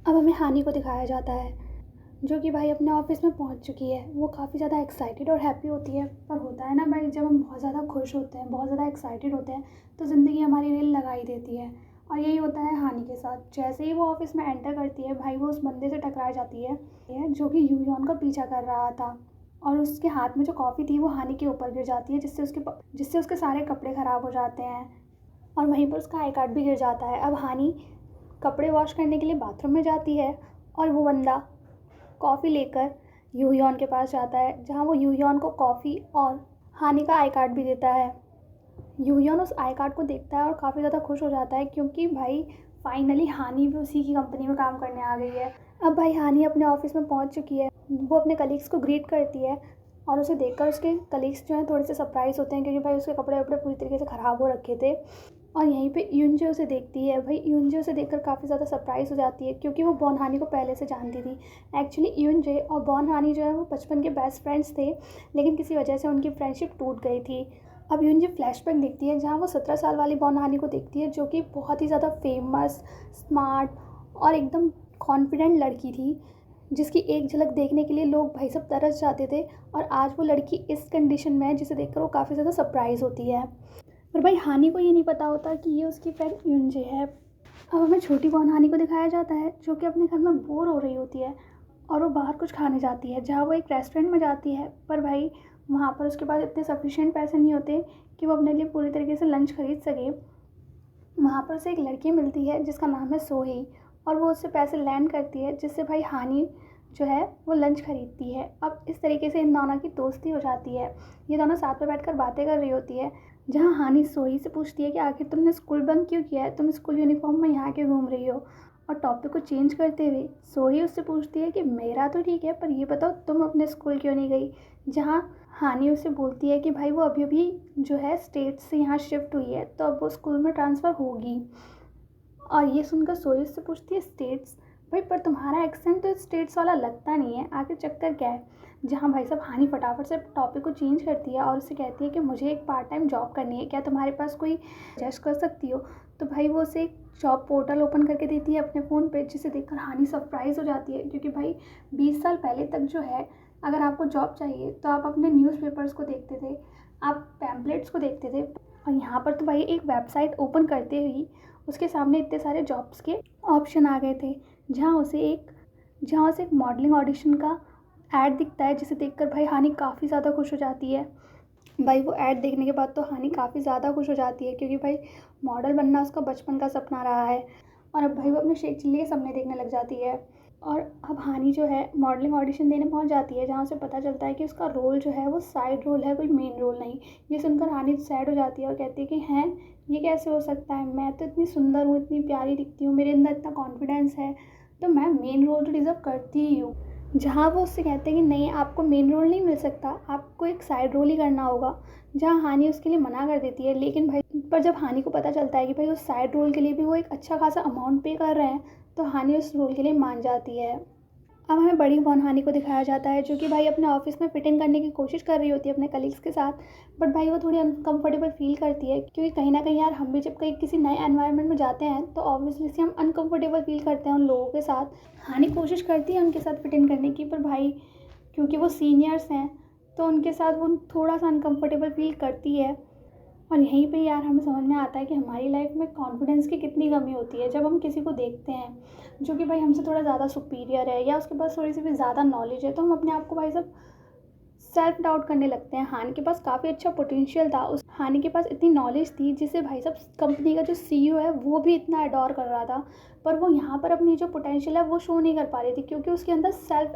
अब हमें हानि को दिखाया जाता है, जो कि भाई अपने ऑफिस में पहुंच चुकी है। वो काफ़ी ज़्यादा एक्साइटेड और हैप्पी होती है। पर होता है ना भाई, जब हम बहुत ज़्यादा खुश होते हैं, बहुत ज़्यादा एक्साइटेड होते हैं, तो ज़िंदगी हमारी रेल लगा ही देती है। और यही होता है हानि के साथ। जैसे ही वो ऑफिस में एंटर करती है भाई, वो उस बंदे से टकरा जाती है जो कि यूयन का पीछा कर रहा था। और उसके हाथ में जो कॉफ़ी थी वो हानि के ऊपर गिर जाती है, जिससे उसके सारे कपड़े ख़राब हो जाते हैं। और वहीं पर उसका आई कार्ड भी गिर जाता है। अब हानि कपड़े वॉश करने के लिए बाथरूम में जाती है, और वो बंदा कॉफ़ी लेकर यूयन के पास जाता है, जहाँ वो यूयन को कॉफ़ी और हानि का आई कार्ड भी देता है। यूयन उस आई कार्ड को देखता है और काफ़ी ज़्यादा खुश हो जाता है, क्योंकि भाई फाइनली हानि भी उसी की कंपनी में काम करने आ गई है। अब भाई हानि अपने ऑफिस में पहुंच चुकी है। वो अपने कलीग्स को ग्रीट करती है, और उसे देखकर उसके कलीग्स जो हैं थोड़े से सरप्राइज़ होते हैं, क्योंकि भाई उसके कपड़े वपड़े पूरी तरीके से ख़राब हो रखे थे। और यहीं पे यूनजे उसे देखती है। भाई यूनजे उसे देखकर काफ़ी ज़्यादा सरप्राइज़ हो जाती है, क्योंकि वो बॉन हानि को पहले से जानती थी। एक्चुअली यूनजे और बॉन हानि जो है वो बचपन के बेस्ट फ्रेंड्स थे, लेकिन किसी वजह से उनकी फ्रेंडशिप टूट गई थी। अब यूनजे फ्लैशबैक देखती है, जहाँ वो 17 साल वाली बॉन हानि को देखती है, जो कि बहुत ही ज़्यादा फेमस, स्मार्ट और एकदम कॉन्फिडेंट लड़की थी, जिसकी एक झलक देखने के लिए लोग भाई सब तरस जाते थे। और आज वो लड़की इस कंडीशन में है, जिसे देखकर वो काफ़ी ज़्यादा सरप्राइज़ होती है। पर भाई हानि को ये नहीं पता होता कि ये उसकी फ्रेंड यूनजे है। अब हमें छोटी बहन हानि को दिखाया जाता है, जो कि अपने घर में बोर हो रही होती है, और वो बाहर कुछ खाने जाती है, जहाँ वो एक रेस्टोरेंट में जाती है। पर भाई वहाँ पर उसके पास इतने सफिशिएंट पैसे नहीं होते कि वो अपने लिए पूरी तरीके से लंच खरीद सके। वहाँ पर उसे एक लड़की मिलती है जिसका नाम है सोही, और वो उससे पैसे लैंड करती है, जिससे भाई हानि जो है वो लंच खरीदती है। अब इस तरीके से इन दोनों की दोस्ती हो जाती है। ये दोनों साथ में बैठकर बातें कर रही होती है, जहाँ हानि सोही से पूछती है कि आखिर तुमने स्कूल बंक क्यों किया है, तुम स्कूल यूनिफॉर्म में यहाँ क्यों घूम रही हो। और टॉपिक को चेंज करते हुए सोही उससे पूछती है कि मेरा तो ठीक है, पर ये बताओ तुम अपने स्कूल क्यों नहीं गई। जहाँ हानि उससे बोलती है कि भाई वो अभी अभी जो है स्टेट से यहाँ शिफ्ट हुई है, तो अब वो स्कूल में ट्रांसफ़र होगी। और ये सुनकर सोही उससे पूछती है स्टेट्स, भाई पर तुम्हारा एक्सेंट तो स्टेट्स वाला लगता नहीं है, आखिर चक्कर क्या है। जहाँ भाई साहब हानि फटाफट से टॉपिक को चेंज करती है और उससे कहती है कि मुझे एक पार्ट टाइम जॉब करनी है, क्या तुम्हारे पास कोई सजेस्ट कर सकती हो। तो भाई वो उसे एक जॉब पोर्टल ओपन करके देती है अपने फ़ोन पे, जिसे देखकर हानि सरप्राइज़ हो जाती है, क्योंकि भाई 20 साल पहले तक जो है, अगर आपको जॉब चाहिए तो आप अपने न्यूज़पेपर्स को देखते थे, आप पैम्पलेट्स को देखते थे। और यहाँ पर तो भाई एक वेबसाइट ओपन करते ही उसके सामने इतने सारे जॉब्स के ऑप्शन आ गए थे, जहाँ उसे एक मॉडलिंग ऑडिशन का ऐड दिखता है, जिसे देखकर भाई हानि काफ़ी ज़्यादा खुश हो जाती है। भाई वो ऐड देखने के बाद तो हानि काफ़ी ज़्यादा खुश हो जाती है, क्योंकि भाई मॉडल बनना उसका बचपन का सपना रहा है। और अब भाई वो अपने शेख चिल्ली के सपने देखने लग जाती है। और अब हानि जो है मॉडलिंग ऑडिशन देने पहुंच जाती है, जहाँ से पता चलता है कि उसका रोल जो है वो साइड रोल है, कोई मेन रोल नहीं। ये सुनकर हानि सैड हो जाती है और कहती है कि हैं, ये कैसे हो सकता है, मैं तो इतनी सुंदर हूँ, इतनी प्यारी दिखती हूँ, मेरे अंदर इतना कॉन्फिडेंस है, तो मैं मेन रोल तो डिज़र्व करती ही हूँ। जहाँ वो उससे कहते हैं कि नहीं, आपको मेन रोल नहीं मिल सकता, आपको एक साइड रोल ही करना होगा। जहाँ हानि उसके लिए मना कर देती है, लेकिन भाई पर जब हानि को पता चलता है कि भाई उस साइड रोल के लिए भी वो एक अच्छा खासा अमाउंट पे कर रहे हैं, तो हानि उस रोल के लिए मान जाती है। अब हमें बड़ी बहन हानि को दिखाया जाता है, जो कि भाई अपने ऑफिस में फिट इन करने की कोशिश कर रही होती है अपने कलीग्स के साथ। बट भाई वो थोड़ी अनकंफर्टेबल फील करती है, क्योंकि कहीं ना कहीं यार हम भी जब कहीं किसी नए एनवायरनमेंट में जाते हैं तो ऑब्वियसली से हम अनकंफर्टेबल फील करते हैं उन लोगों के साथ। हानि कोशिश करती है उनके साथ फिट इन करने की, पर भाई क्योंकि वो सीनियर्स हैं तो उनके साथ वो थोड़ा सा अनकंफर्टेबल फील करती है। और यहीं पे यार हमें समझ में आता है कि हमारी लाइफ में कॉन्फिडेंस की कितनी कमी होती है, जब हम किसी को देखते हैं जो कि भाई हमसे थोड़ा ज़्यादा सुपीरियर है, या उसके पास थोड़ी सी भी ज़्यादा नॉलेज है, तो हम अपने आप को भाई सब सेल्फ डाउट करने लगते हैं। हानि के पास काफ़ी अच्छा पोटेंशियल था, उस हानि के पास इतनी नॉलेज थी जिसे भाई साहब कंपनी का जो सीईओ है वो भी इतना अडोर कर रहा था। पर वो यहाँ पर अपनी जो पोटेंशियल है वो शो नहीं कर पा रही थी, क्योंकि उसके अंदर सेल्फ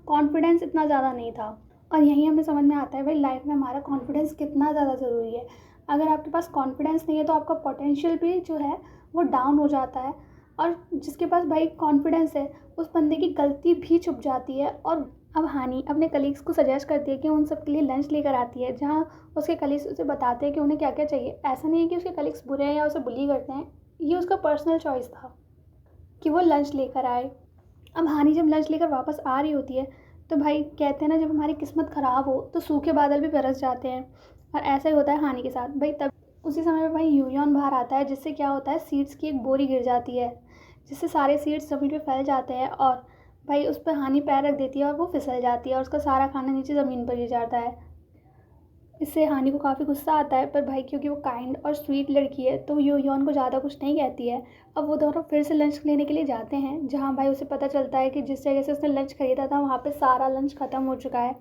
कॉन्फिडेंस इतना ज़्यादा नहीं था। और यहीं हमें समझ में आता है भाई लाइफ में हमारा कॉन्फिडेंस कितना ज़्यादा ज़रूरी है। अगर आपके पास कॉन्फिडेंस नहीं है तो आपका पोटेंशियल भी जो है वो डाउन हो जाता है। और जिसके पास भाई कॉन्फिडेंस है, उस बंदे की गलती भी छुप जाती है। और अब हानि अपने कलीग्स को सजेस्ट करती है कि उन सब के लिए लंच लेकर आती है, जहाँ उसके कलीग्स उसे बताते हैं कि उन्हें क्या क्या चाहिए। ऐसा नहीं है कि उसके कलीग्स बुरे हैं या उसे बुली करते हैं, ये उसका पर्सनल चॉइस था कि वो लंच लेकर आए। अब हानि जब लंच लेकर वापस आ रही होती है, तो भाई कहते हैं ना, जब हमारी किस्मत ख़राब हो तो सूखे बादल भी बरस जाते हैं। और ऐसा ही होता है हानि के साथ। भाई तब उसी समय पे भाई यूयन बाहर आता है, जिससे क्या होता है, सीड्स की एक बोरी गिर जाती है, जिससे सारे सीड्स ज़मीन पे फैल जाते हैं और भाई उस पर हानि पैर रख देती है और वो फिसल जाती है और उसका सारा खाना नीचे ज़मीन पर गिर जाता है। इससे हानि को काफ़ी गुस्सा आता है, पर भाई क्योंकि वो काइंड और स्वीट लड़की है तो यो यौन को ज़्यादा कुछ नहीं कहती है। अब वो दोनों फिर से लंच लेने के लिए जाते हैं, जहाँ भाई उसे पता चलता है कि जिस जगह से उसने लंच खरीदा था वहाँ पे सारा लंच ख़त्म हो चुका है।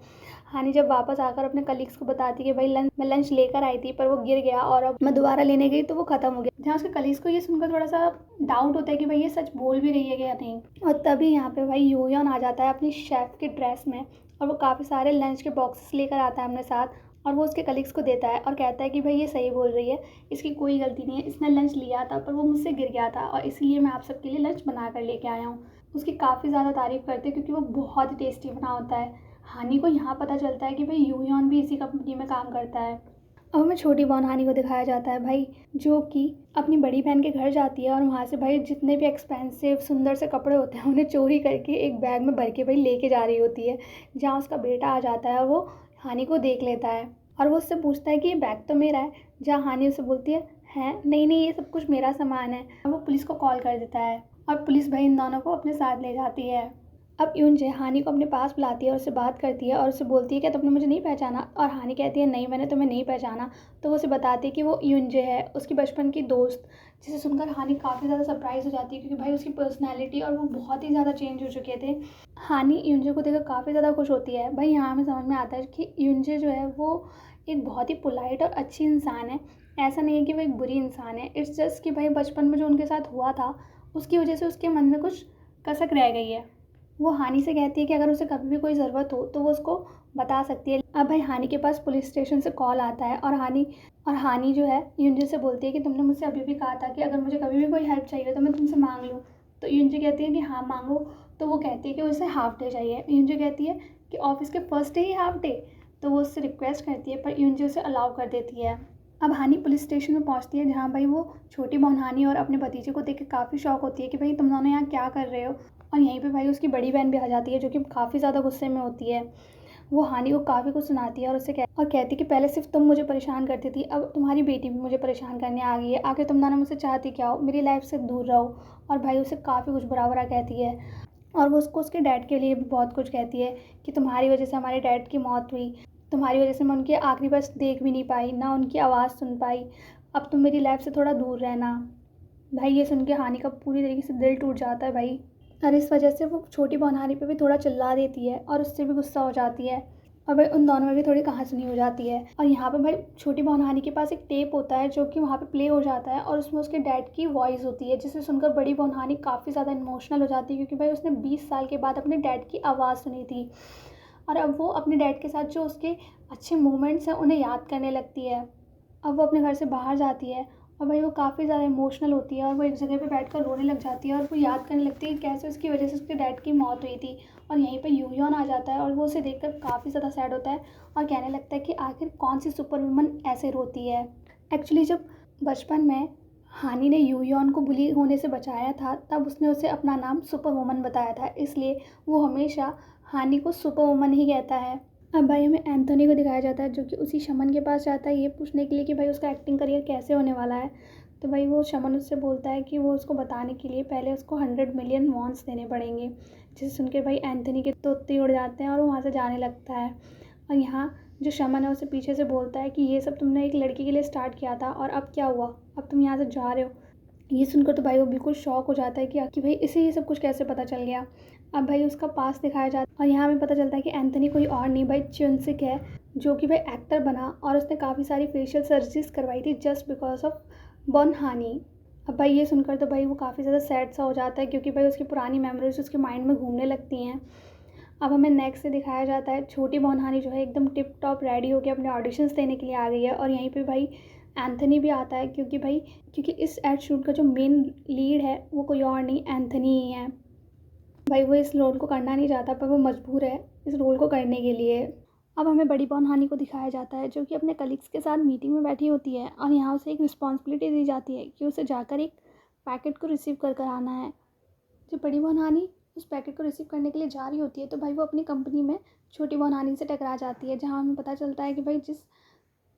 हानि जब वापस आकर अपने कलीग्स को बताती है कि भाई मैं लंच लेकर आई थी पर वो गिर गया और अब मैं दोबारा लेने गई तो वो ख़त्म हो गया, जहाँ उसके कलीग्स को ये सुनकर थोड़ा सा डाउट होता है कि भाई ये सच बोल भी रही है या नहीं। और तभी यहाँ पे भाई यो यौन आ जाता है अपनी शेफ़ की ड्रेस में, और वो काफ़ी सारे लंच के बॉक्सेस लेकर आता है अपने साथ, और वो उसके कलीग्स को देता है और कहता है कि भाई ये सही बोल रही है, इसकी कोई गलती नहीं है, इसने लंच लिया था पर वो मुझसे गिर गया था और इसीलिए मैं आप सबके लिए लंच बना कर लेके आया हूँ। उसकी काफ़ी ज़्यादा तारीफ़ करते हैं क्योंकि वो बहुत ही टेस्टी बना होता है। हानि को यहाँ पता चलता है कि भाई यू यौन भी इसी कंपनी में काम करता है। अब हमें छोटी बहन हानि को दिखाया जाता है भाई, जो कि अपनी बड़ी बहन के घर जाती है और वहाँ से भाई जितने भी एक्सपेंसिव सुंदर से कपड़े होते हैं उन्हें चोरी करके एक बैग में भर के भाई लेके जा रही होती है, जहाँ उसका बेटा आ जाता है और वो हानि को देख लेता है और वो उससे पूछता है कि ये बैग तो मेरा है, जहाँ हानि उससे बोलती है नहीं नहीं ये सब कुछ मेरा सामान है, और वो पुलिस को कॉल कर देता है और पुलिस भाई इन दोनों को अपने साथ ले जाती है। अब यूनजे हानि को अपने पास बुलाती है और उससे बात करती है और उससे बोलती है क्या तुमने मुझे नहीं पहचाना, और हानि कहती है नहीं मैंने तुम्हें नहीं पहचाना। तो वो उसे बताती है कि वो यूनजे है, उसकी बचपन की दोस्त, जिसे सुनकर हानि काफ़ी ज़्यादा सरप्राइज़ हो जाती है क्योंकि भाई उसकी पर्सनैलिटी और वो बहुत ही ज़्यादा चेंज हो चुके थे। हानि यूनजे को देखकर काफ़ी ज़्यादा खुश होती है। भाई यहाँ हमें समझ में आता है कि यूनजे जो है वो एक बहुत ही पोलाइट और अच्छी इंसान है। ऐसा नहीं है कि वो एक बुरी इंसान है, इट्स जस्ट कि भाई बचपन में जो उनके साथ हुआ था उसकी वजह से उसके मन में कुछ कसक रह गई है। वो हानि से कहती है कि अगर उसे कभी भी कोई ज़रूरत हो तो वो उसको बता सकती है। अब भाई हानि के पास पुलिस स्टेशन से कॉल आता है और हानि जो है यूनजे से बोलती है कि तुमने मुझसे अभी भी कहा था कि अगर मुझे कभी भी कोई हेल्प चाहिए तो मैं तुमसे मांग लूँ। तो यूनजे कहती है कि हाँ मांगो। तो वो कहती है कि उसे हाफ डे चाहिए। यूनजे कहती है कि ऑफिस के फर्स्ट डे ही हाफ डे। तो वो उससे रिक्वेस्ट करती है पर यूनजे उसे अलाउ कर देती है। अब हानि पुलिस स्टेशन में पहुंचती है, जहां भाई वो छोटी बहन हानि और अपने भतीजे को देख के काफ़ी शौक होती है कि भाई तुम दोनों यहाँ क्या कर रहे हो। और यहीं पे भाई उसकी बड़ी बहन भी आ जाती है जो कि काफ़ी ज़्यादा गुस्से में होती है। वो हानि को काफ़ी कुछ सुनाती है और कहती है कि पहले सिर्फ तुम मुझे परेशान करती थी, अब तुम्हारी बेटी भी मुझे परेशान करने आ गई है, आखिर तुम दोनों मुझसे चाहती क्या हो, मेरी लाइफ से दूर रहो। और भाई उसे काफ़ी कुछ बुरा बुरा कहती है और वो उसको उसके डैड के लिए भी बहुत कुछ कहती है कि तुम्हारी वजह से हमारे डैड की मौत हुई, तुम्हारी वजह से मैं उनकी आखिरी बस देख भी नहीं पाई, ना उनकी आवाज़ सुन पाई, अब तुम मेरी लाइफ से थोड़ा दूर रहना। भाई ये सुन के हानि का पूरी तरीके से दिल टूट जाता है भाई, और इस वजह से वो छोटी बहन हानि पे भी थोड़ा चिल्ला देती है और उससे भी गुस्सा हो जाती है। और भाई उन दोनों में भी थोड़ी कहासुनी हो जाती है। और यहाँ पे भाई छोटी बहन हानि के पास एक टेप होता है जो कि वहाँ पे प्ले हो जाता है और उसमें उसके डैड की वॉइस होती है, जिसे सुनकर बड़ी बहन हानि काफ़ी ज़्यादा इमोशनल हो जाती है क्योंकि भाई उसने 20 साल के बाद अपने डैड की आवाज़ सुनी थी और अब वो अपने डैड के साथ जो उसके अच्छे मोमेंट्स हैं उन्हें याद करने लगती है। अब वो अपने घर से बाहर जाती है और भाई वो काफ़ी ज़्यादा इमोशनल होती है और वो एक जगह पे बैठकर रोने लग जाती है और वो याद करने लगती है कि कैसे उसकी वजह से उसके डैड की मौत हुई थी। और यहीं पे यूयन आ जाता है और वो उसे देखकर काफ़ी ज़्यादा सैड होता है और कहने लगता है कि आखिर कौन सी सुपर वुमन ऐसे रोती है। एक्चुअली जब बचपन में हानि ने यूयन को बुली होने से बचाया था तब उसने उसे अपना नाम सुपर वुमन बताया था, इसलिए वो हमेशा हानि को सुपर वुमन ही कहता है। अब भाई हमें एंथोनी को दिखाया जाता है जो कि उसी शमन के पास जाता है ये पूछने के लिए कि भाई उसका एक्टिंग करियर कैसे होने वाला है। तो भाई वो शमन उससे बोलता है कि वो उसको बताने के लिए पहले उसको 100 मिलियन वॉन्स देने पड़ेंगे, जिसे सुनकर भाई एंथोनी के तोते उड़ जाते हैं और वो वहाँ से जाने लगता है। और यहाँ जो शमन है उसे पीछे से बोलता है कि ये सब तुमने एक लड़की के लिए स्टार्ट किया था और अब क्या हुआ, अब तुम यहाँ से जा रहे हो। ये सुनकर तो भाई वो बिल्कुल शॉक हो जाता है कि भाई इसे ये सब कुछ कैसे पता चल गया। अब भाई उसका पास दिखाया जाता है और यहाँ हमें पता चलता है कि एंथोनी कोई और नहीं भाई च्युनसिक है, जो कि भाई एक्टर बना और उसने काफ़ी सारी फेशियल सर्जरीज करवाई थी जस्ट बिकॉज ऑफ बॉन हानि। अब भाई ये सुनकर तो भाई वो काफ़ी ज़्यादा सैड सा हो जाता है क्योंकि भाई उसकी पुरानी मेमोरीज उसके माइंड में घूमने लगती हैं। अब हमें नेक्स्ट से दिखाया जाता है छोटी बहन हानि जो है एकदम टिप टॉप रेडी होकर अपने ऑडिशंस देने के लिए आ गई है और यहीं पे भाई एंथोनी भी आता है क्योंकि इस एड शूट का जो मेन लीड है वो कोई और नहीं एंथोनी ही है। भाई वो इस रोल को करना नहीं चाहता पर वो मजबूर है इस रोल को करने के लिए। अब हमें बड़ी बहन हानि को दिखाया जाता है जो कि अपने कलीग्स के साथ मीटिंग में बैठी होती है और यहाँ उसे एक रिस्पॉन्सिबिलिटी दी जाती है कि उसे जाकर एक पैकेट को रिसीव कर आना है। जब बड़ी बहन हानि उस पैकेट को रिसीव करने के लिए जा रही होती है तो भाई वो अपनी कंपनी में छोटी बहन हानि से टकरा जाती है, जहाँ हमें पता चलता है कि भाई जिस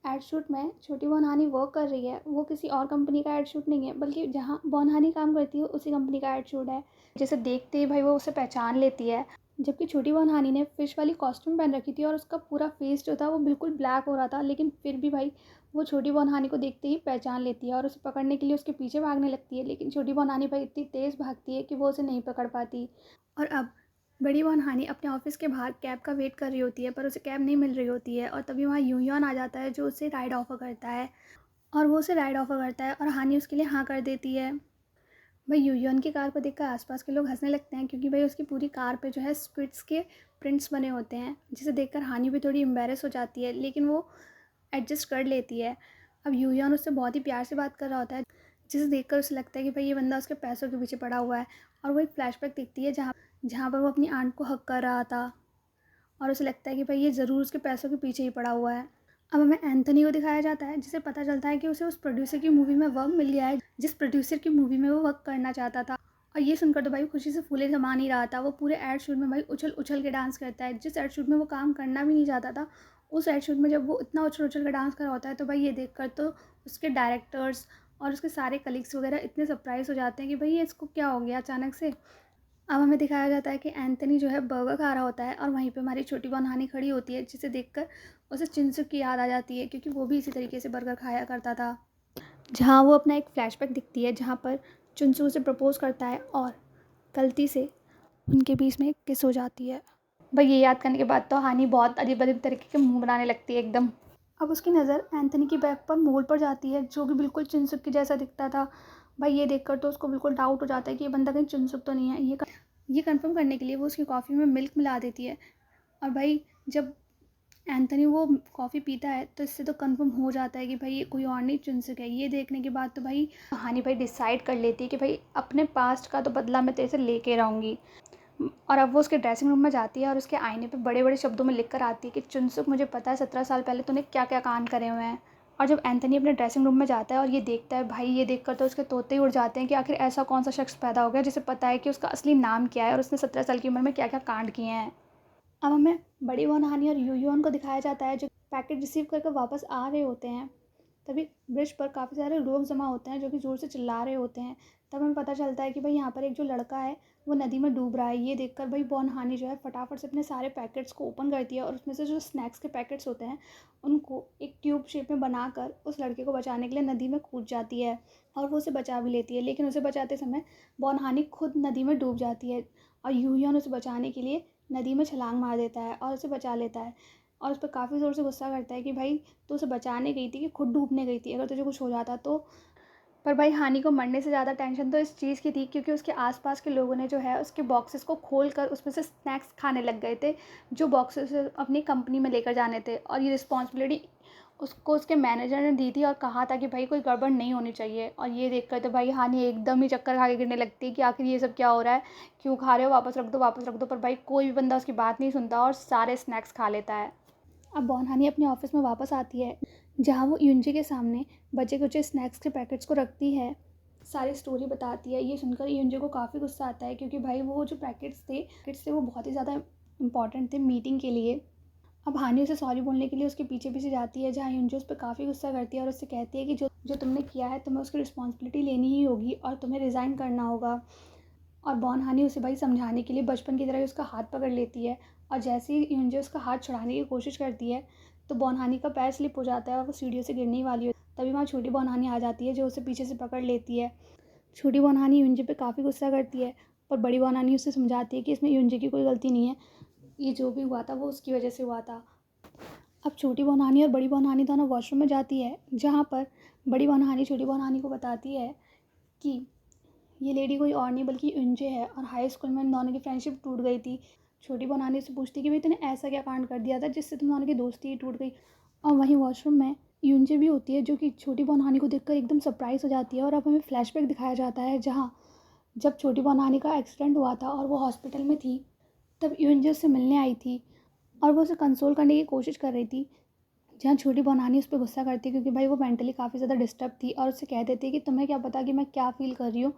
एड शूट में छोटी बॉनहानी वर्क कर रही है वो किसी और कंपनी का एड शूट नहीं है, बल्कि जहाँ बॉनहानी काम करती है उसी कंपनी का एड शूट है। जैसे देखते ही भाई वो उसे पहचान लेती है। जबकि छोटी बॉनहानी ने फ़िश वाली कॉस्ट्यूम पहन रखी थी और उसका पूरा फेस जो था वो बिल्कुल ब्लैक हो रहा था, लेकिन फिर भी भाई वो छोटी बॉनहानी को देखते ही पहचान लेती है और उसे पकड़ने के लिए उसके पीछे भागने लगती है। लेकिन छोटी बॉनहानी भाई इतनी तेज़ भागती है कि वो उसे नहीं पकड़ पाती। और अब बड़ी बॉनहानी अपने ऑफिस के बाहर कैब का वेट कर रही होती है, पर उसे कैब नहीं मिल रही होती है। और तभी वहाँ यूयन आ जाता है जो उसे राइड ऑफ़र करता है, और वो उसे राइड ऑफ़र करता है और हानि उसके लिए हाँ कर देती है। भाई यूयन की कार को देखकर आसपास के लोग हंसने लगते हैं, क्योंकि भाई उसकी पूरी कार पे जो है स्क्विड्स के प्रिंट्स बने होते हैं, जिसे देखकर हानि भी थोड़ी एम्बेरस हो जाती है, लेकिन वो एडजस्ट कर लेती है। अब यूयन उससे बहुत ही प्यार से बात कर रहा होता है, जिसे देखकर उसे लगता है कि भाई ये बंदा उसके पैसों के पीछे पड़ा हुआ है। और वो एक फ्लैशबैक दिखती है जहाँ जहाँ पर वो अपनी आंट को हक कर रहा था, और उसे लगता है कि भाई ये ज़रूर उसके पैसों के पीछे ही पड़ा हुआ है। अब हमें एंथनी को दिखाया जाता है, जिसे पता चलता है कि उसे उस प्रोड्यूसर की मूवी में वर्क मिल गया है, जिस प्रोड्यूसर की मूवी में वो वर्क करना चाहता था। और ये सुनकर तो भाई खुशी से फूले समा नहीं रहा था। वो पूरे एड शूट में भाई उछल उछल के डांस करता है। जिस एड शूट में वो काम करना भी नहीं चाहता था, उस एड शूट में जब वो इतना उछल उछल के डांस कर रहा होता है, तो भाई ये देखकर तो उसके डायरेक्टर्स और उसके सारे कलीग्स वगैरह इतने सरप्राइज़ हो जाते हैं कि भाई ये इसको क्या हो गया अचानक से। अब हमें दिखाया जाता है कि एंथनी जो है बर्गर खा रहा होता है, और वहीं पे हमारी छोटी बॉनहानी खड़ी होती है, जिसे देखकर उसे चिंसुक की याद आ जाती है, क्योंकि वो भी इसी तरीके से बर्गर खाया करता था। जहाँ वो अपना एक फ्लैशबैक दिखती है जहाँ पर चुनसु उसे प्रपोज करता है और गलती से उनके बीच में एक किस हो जाती है। भाई ये याद करने के बाद तो हानि बहुत अजीब अजीब तरीके के मुंह बनाने लगती है एकदम। अब उसकी नज़र एंथनी की बैग पर मोल पर जाती है, जो कि बिल्कुल चिनसुक के जैसा दिखता था। भाई ये देखकर तो उसको बिल्कुल डाउट हो जाता है कि ये बंदा कहीं चिनसुक तो नहीं है। ये कंफर्म करने के लिए वो उसकी कॉफ़ी में मिल्क मिला देती है। और भाई जब एंथनी वो कॉफ़ी पीता है तो इससे तो कंफर्म हो जाता है कि भाई ये कोई और नहीं चिनसुक है। ये देखने के बाद तो भाई हानि भाई डिसाइड कर लेती है कि भाई अपने पास्ट का तो बदला मैं तेरे से लेके रहूँगी। और अब वो उसके ड्रेसिंग रूम में जाती है और उसके आईने पे बड़े बड़े शब्दों में लिख कर आती है कि चुनसुक, मुझे पता है 17 साल पहले तूने क्या क्या कांड करे हुए हैं। और जब एंथनी अपने ड्रेसिंग रूम में जाता है और ये देखता है, भाई ये देखकर तो उसके तोते ही उड़ जाते हैं कि आखिर ऐसा कौन सा शख्स पैदा हो गया जिसे पता है कि उसका असली नाम क्या है और उसने 17 साल की उम्र में क्या क्या कांड किए हैं। अब हमें बड़ी बॉनहानी और यूयन को दिखाया जाता है, जो पैकेट रिसीव करके वापस आ रहे होते हैं। तभी ब्रिज पर काफ़ी सारे लोग जमा होते हैं, जो कि ज़ोर से चिल्ला रहे होते हैं। तब हमें पता चलता है कि भाई यहाँ पर एक जो लड़का है वो नदी में डूब रहा है। ये देखकर भाई बॉनहानी जो है फटाफट से अपने सारे पैकेट्स को ओपन करती है, और उसमें से जो स्नैक्स के पैकेट्स होते हैं उनको एक ट्यूब शेप में बनाकर उस लड़के को बचाने के लिए नदी में कूद जाती है, और वो उसे बचा भी लेती है। लेकिन उसे बचाते समय बॉनहानी खुद नदी में डूब जाती है, और यूयन उसे बचाने के लिए नदी में छलांग मार देता है और उसे बचा लेता है। और उस पर काफ़ी ज़ोर से गुस्सा करता है कि भाई तू उसे बचाने गई थी कि खुद डूबने गई थी, अगर तुझे कुछ हो जाता तो। पर भाई हानि को मरने से ज़्यादा टेंशन तो इस चीज़ की थी, क्योंकि उसके आसपास के लोगों ने जो है उसके बॉक्सेस को खोल कर उसमें से स्नैक्स खाने लग गए थे, जो बॉक्सेस अपनी कंपनी में लेकर जाने थे। और ये रिस्पॉन्सिबिलिटी उसको उसके मैनेजर ने दी थी और कहा था कि भाई कोई गड़बड़ नहीं होनी चाहिए। और ये देखकर तो भाई हानि एकदम ही चक्कर खा के गिरने लगती है कि आखिर ये सब क्या हो रहा है, क्यों खा रहे हो, वापस रख दो वापस रख दो। पर भाई कोई भी बंदा उसकी बात नहीं सुनता और सारे स्नैक्स खा लेता है। अब बॉनहानी अपने ऑफिस में वापस आती है, जहाँ वो यूनजी के सामने बचे कुचे स्नैक्स के पैकेट्स को रखती है, सारी स्टोरी बताती है। ये सुनकर यूनजी को काफ़ी गुस्सा आता है, क्योंकि भाई वो जो पैकेट्स थे वो बहुत ही ज़्यादा इंपॉर्टेंट थे मीटिंग के लिए। अब हानि उसे सॉरी बोलने के लिए उसके पीछे पीछे जाती है, जहाँ यूनजी उस पर काफ़ी गुस्सा करती है और उससे कहती है कि जो जो तुमने किया है तुम्हें उसकी रिस्पॉन्सिबिलिटी लेनी ही होगी और तुम्हें रिज़ाइन करना होगा। और बॉनहानी उसे भाई समझाने के लिए बचपन की तरह ही उसका हाथ पकड़ लेती है, और जैसे ही यूनजे उसका हाथ छुड़ाने की कोशिश करती है तो बॉनहानी का पैर स्लिप हो जाता है और वो सीढ़ियों से गिरने ही वाली होती है। तभी वहाँ छोटी बॉनहानी आ जाती है, जो उसे पीछे से पकड़ लेती है। छोटी बॉनहानी यूनजे पे काफ़ी गुस्सा करती है, पर बड़ी बॉनहानी उसे समझाती है कि इसमें यूनजे की कोई गलती नहीं है, ये जो भी हुआ था वो उसकी वजह से हुआ था। अब छोटी बॉनहानी और बड़ी बॉनहानी दोनों वॉशरूम में जाती है, जहाँ पर बड़ी बॉनहानी छोटी बॉनहानी को बताती है कि ये लेडी कोई और नहीं बल्कि यूनजे है, और हाई स्कूल में इन दोनों की फ्रेंडशिप टूट गई थी। छोटी बॉनहानी से पूछती कि भाई तूने ऐसा क्या कांड कर दिया था जिससे तुम दोनों की दोस्ती ही टूट गई। और वहीं वॉशरूम में यूनजे भी होती है, जो कि छोटी बॉनहानी को देखकर एकदम सरप्राइज़ हो जाती है। और अब हमें फ्लैशबैक दिखाया जाता है, जहाँ जब छोटी बॉनहानी का एक्सीडेंट हुआ था और वो हॉस्पिटल में थी, तब यूनजे उससे मिलने आई थी और वो उसे कंसोल करने की कोशिश कर रही थी। जहाँ छोटी बॉनहानी उस पर गुस्सा करती है, क्योंकि भाई वो मेंटली काफ़ी ज़्यादा डिस्टर्ब थी, और उससे कह देती है कि तुम्हें क्या पता कि मैं क्या फ़ील कर रही हूँ,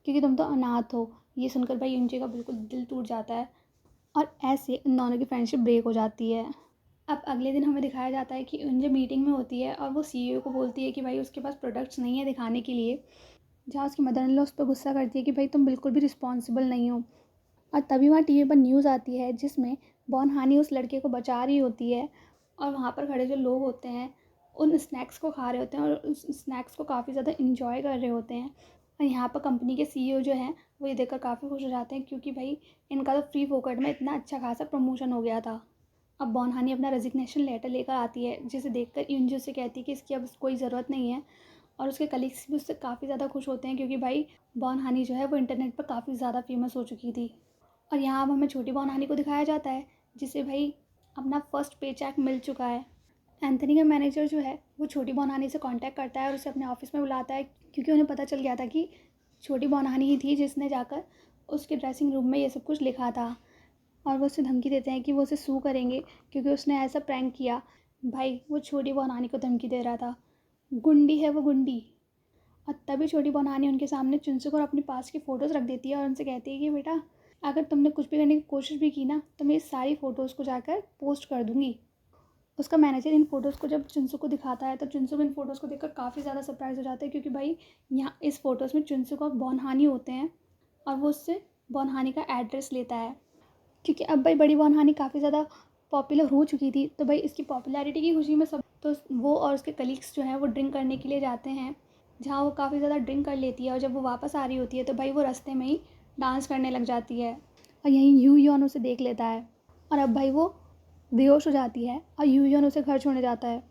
क्योंकि तुम तो अनाथ हो। ये सुनकर भाई यूनजे का बिल्कुल दिल टूट जाता है, और ऐसे इन दोनों की फ्रेंडशिप ब्रेक हो जाती है। अब अगले दिन हमें दिखाया जाता है कि उन जो मीटिंग में होती है और वो सीईओ को बोलती है कि भाई उसके पास प्रोडक्ट्स नहीं है दिखाने के लिए, जहाँ उसकी मदर इन लॉ उस पर गुस्सा करती है कि भाई तुम बिल्कुल भी रिस्पॉन्सिबल नहीं हो। और तभी वहाँ टीवी पर न्यूज़ आती है जिसमें बॉनहानी उस लड़के को बचा रही होती है और वहाँ पर खड़े जो लोग होते हैं उन स्नैक्स को खा रहे होते हैं और उस स्नैक्स को काफ़ी ज़्यादा इंजॉय कर रहे होते हैं। और यहाँ पर कंपनी के सीईओ जो हैं वो ये देखकर काफ़ी खुश हो जाते हैं क्योंकि भाई इनका तो फ्री फोकट में इतना अच्छा खासा प्रमोशन हो गया था। अब बॉनहानी अपना रेजिग्नेशन लेटर लेकर आती है जिसे देखकर यूनजू से कहती है कि इसकी अब कोई ज़रूरत नहीं है। और उसके कलीग्स भी उससे काफ़ी ज़्यादा खुश होते हैं क्योंकि भाई बॉनहानी जो है वो इंटरनेट पर काफ़ी ज़्यादा फेमस हो चुकी थी। और यहाँ अब हमें छोटी बॉनहानी को दिखाया जाता है जिसे भाई अपना फर्स्ट पे चेक मिल चुका है। एंथनी का मैनेजर जो है वो छोटी बॉनहानी से कांटेक्ट करता है और उसे अपने ऑफिस में बुलाता है क्योंकि उन्हें पता चल गया था कि छोटी बॉनहानी ही थी जिसने जाकर उसके ड्रेसिंग रूम में ये सब कुछ लिखा था। और वो उसे धमकी देते हैं कि वो उसे सू करेंगे क्योंकि उसने ऐसा प्रैंक किया। भाई वो छोटी बॉनहानी को धमकी दे रहा था, गुंडी है वो गुंडी। और तभी छोटी बॉनहानी उनके सामने चुनसुक और अपने पास की फ़ोटोज़ रख देती है और उनसे कहती है कि बेटा अगर तुमने कुछ भी करने की कोशिश भी की ना तो मैं इस सारी फ़ोटोज़ को जाकर पोस्ट कर दूँगी। उसका मैनेजर इन फ़ोटोज़ को जब चुनसुक को दिखाता है तो चुनसुक इन फ़ोटोज़ को देखकर काफ़ी ज़्यादा सरप्राइज़ हो जाता है क्योंकि भाई यहाँ इस फ़ोटोज़ में चुनसुक और बॉनहानी होते हैं और वो उससे बॉनहानी का एड्रेस लेता है क्योंकि अब भाई बड़ी बॉनहानी काफ़ी ज़्यादा पॉपुलर हो चुकी थी। तो भाई इसकी पॉपुलैरिटी की खुशी में सब तो वो और उसके कलीग्स जो हैं वो ड्रिंक करने के लिए जाते हैं, जहाँ वो काफ़ी ज़्यादा ड्रिंक कर लेती है और जब वो वापस आ रही होती है तो भाई वो रास्ते में ही डांस करने लग जाती है और यहीं यू यॉन उसे देख लेता है और अब भाई वो बेहोश हो जाती है और यू यॉन उसे घर छोड़ने जाता है।